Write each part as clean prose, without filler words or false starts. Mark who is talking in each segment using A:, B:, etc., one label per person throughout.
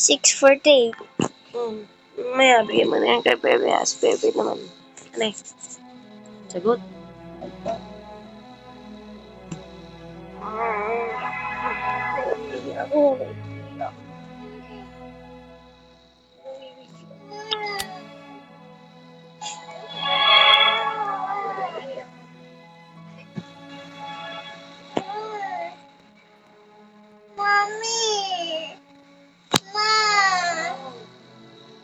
A: 6:48. Maya, bigyan mo na yan kay Bebe. As Bebe naman. Ano eh? Sagot. Ako.
B: Mami! Ma!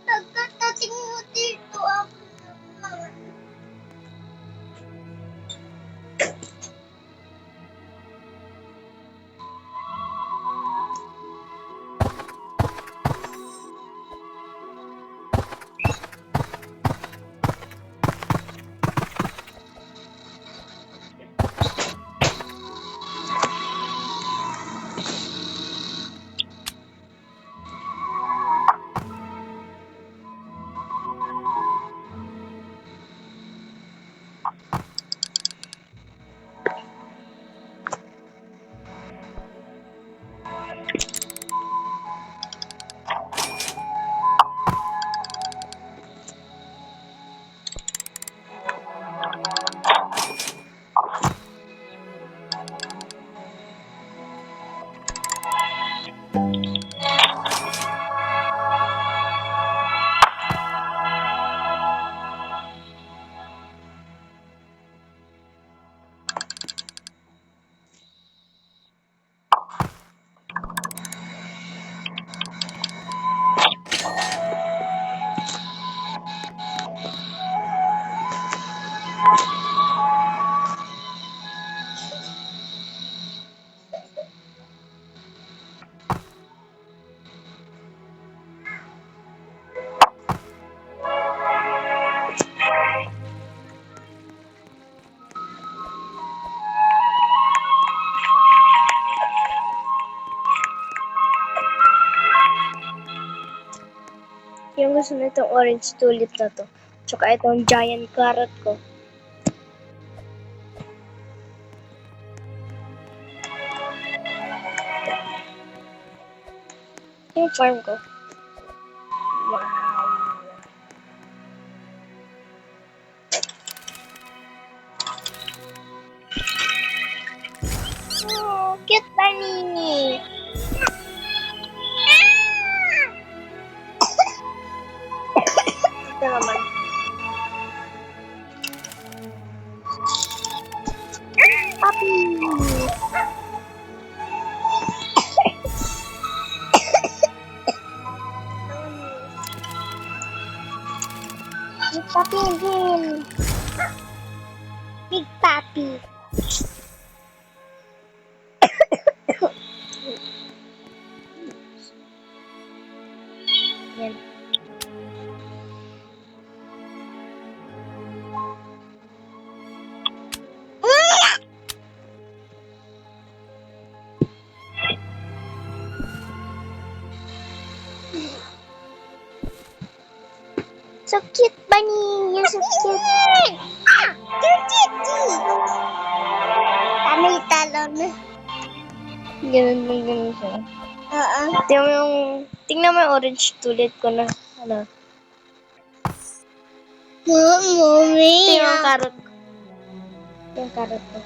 B: Nagkatating mo dito ako naman.
A: Yung gusto na itong orange tulip na to. Tsaka itong giant carrot ko. Yung farm ko. Wow.
B: Oh, cute bunny!
A: Ito naman.
B: Papi! Big Papi din! Big Papi!
A: Yan.
B: So cute, bunny! You're so cute! You're cute! Tamay talon.
A: Ganun siya.
B: Oo.
A: Tingnan mo yung orange tulip ko na. Ano?
B: Mommy!
A: Ito yung carrot ko. Yung carrot ko.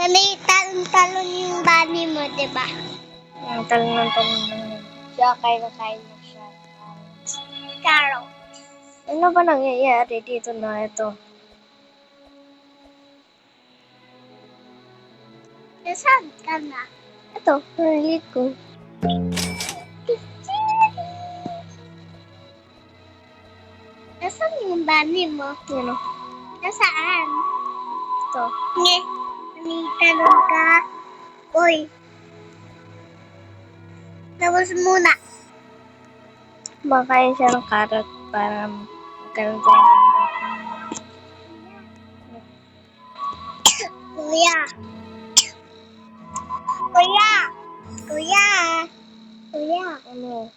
B: Mali, talon-talon yung bunny mo, diba?
A: Yung talong lang. Siya, kain mo siya.
B: Carol.
A: Ano ba nangyayari dito na ito?
B: Nasaan ka na?
A: Ito, narilit ko.
B: Nasaan yung bunny mo?
A: Yan o.
B: Nasaan?
A: Ito.
B: Nge, talon ka. Uy. Tapos muna.
A: Makain siya ng carrot para magkaroon tayo.
B: Kuya. Kuya. Kuya. Kuya.
A: Ano?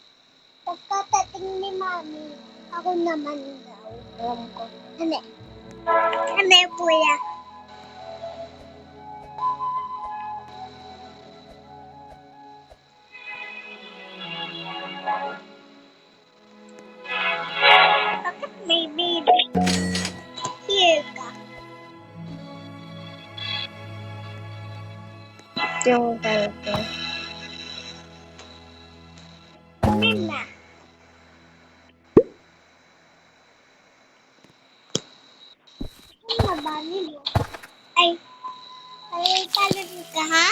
B: Pagkatating ni Mami, ako naman daw.
A: Alam ko.
B: Ano? Ano, kuya?
A: Yung character.
B: Nila. Ano ba nilo? Ay, talon ka ha?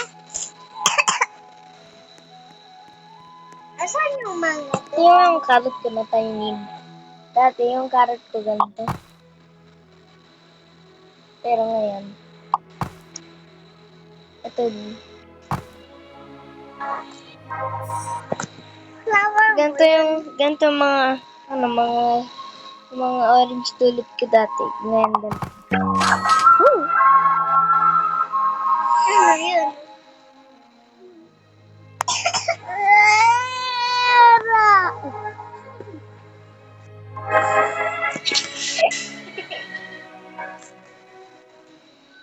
B: Asan yung mga to?
A: Yung carrot ko na tiny. Dati yung carrot ko ganito. Pero ngayon, ito din.
B: Flower
A: Ganito yung mga orange tulip ko dati. Ngayon ganito. Woo!
B: Ano yun?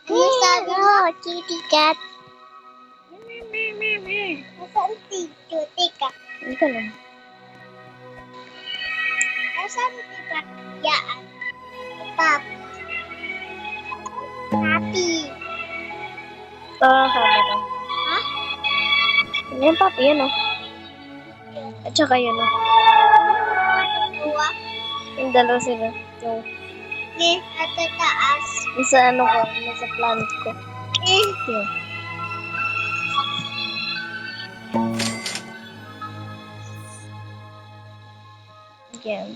B: Ano sabi mo? Kitty cat. Nasaan si Cutie cat?
A: Ito lang.
B: Nasaan si Pakyaan? Pap. Happy.
A: Ito ang camera.
B: Ha?
A: Yan papi, yan o. At saka yun o.
B: Dua.
A: Yung dalawa sila. Yung
B: At sa taas.
A: sa ano ko, nasa planet ko. Yun. Yan.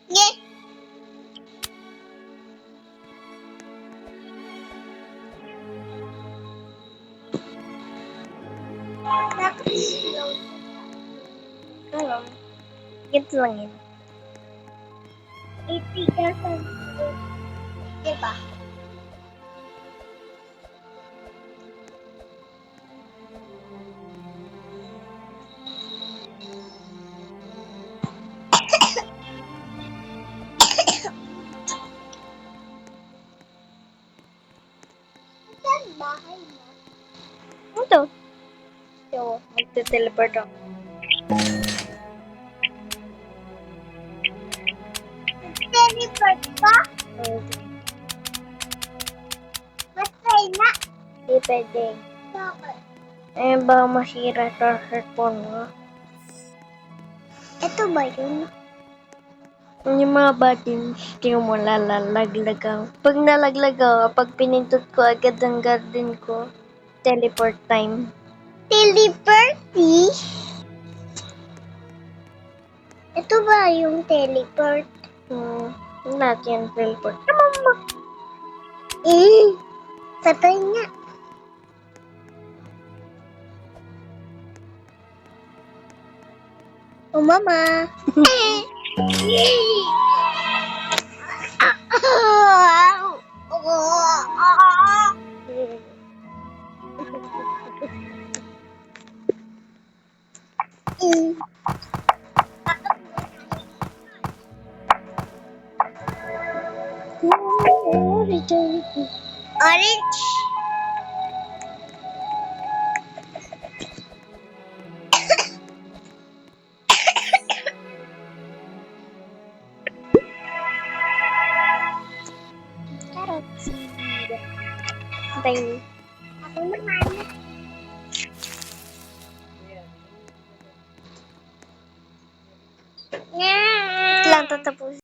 B: Yeah.
A: Ano? Ganito lang yun.
B: Itigasan. Diba? Saan bahay mo?
A: Ito. Ito. Magte-teleport ako.
B: Teleport pa? Matay na.
A: Hindi pwede.
B: Bakit?
A: Eh, baka masira sa cellphone mo.
B: Ito ba yun?
A: Yung mga buttons, tingnan mo, lalalaglag ako. Pag nalaglag ako, pag pinindot ko agad ang garden ko, teleport time.
B: Teleporty? Ito ba yung teleport?
A: Lahat yan, teleport.
B: Patay nga. Oh, mama. Orange. Carrots.
A: Tiny.
B: Ako naman.
A: Ito lang tatapusin.